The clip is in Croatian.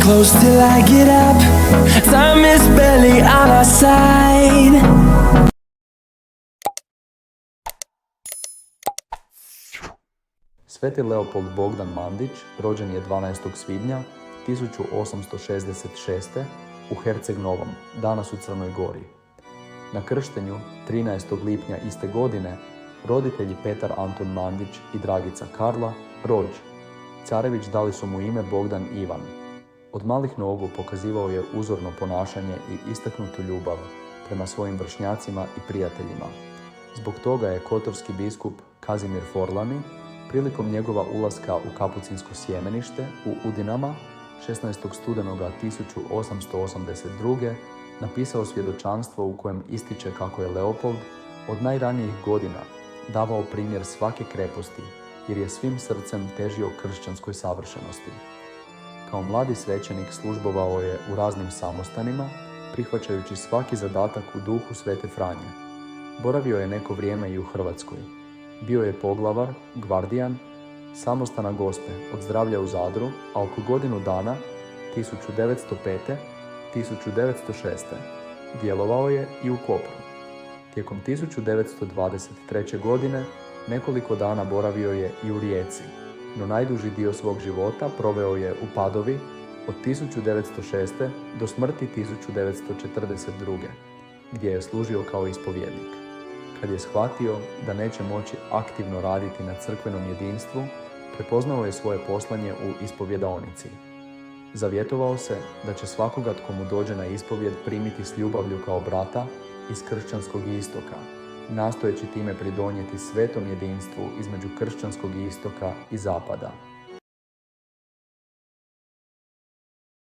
close till I get up. Time is barely on our side. Sveti Leopold Bogdan Mandić rođen je 12. svibnja 1866. u Herceg Novom, danas u Crnoj Gori. Na krštenju 13. lipnja iste godine roditelji Petar Anton Mandić i Dragica Karla Rođ Carević dali su mu ime Bogdan Ivan. Od malih nogu pokazivao je uzorno ponašanje i istaknutu ljubav prema svojim vršnjacima i prijateljima. Zbog toga je kotorski biskup Kazimir Forlani prilikom njegova ulaska u kapucinsko sjemenište u Udinama 16. studenoga 1882. napisao svjedočanstvo u kojem ističe kako je Leopold od najranijih godina davao primjer svake kreposti jer je svim srcem težio kršćanskoj savršenosti. Kao mladi svećenik službovao je u raznim samostanima, prihvaćajući svaki zadatak u duhu Svete Franje. Boravio je neko vrijeme i u Hrvatskoj. Bio je poglavar, gvardijan, samostana Gospe od Zdravlja u Zadru, a oko godinu dana, 1905. 1906. djelovao je i u Kopru. Tijekom 1923. godine nekoliko dana boravio je i u Rijeci, no najduži dio svog života proveo je u Padovi od 1906. do smrti 1942. gdje je služio kao ispovjednik. Kad je shvatio da neće moći aktivno raditi na crkvenom jedinstvu, prepoznao je svoje poslanje u ispovjedaonici. Zavjetovao se da će svakoga tko mu dođe na ispovjed primiti s ljubavlju kao brata iz kršćanskog istoka, nastojeći time pridonijeti svetom jedinstvu između kršćanskog istoka i zapada.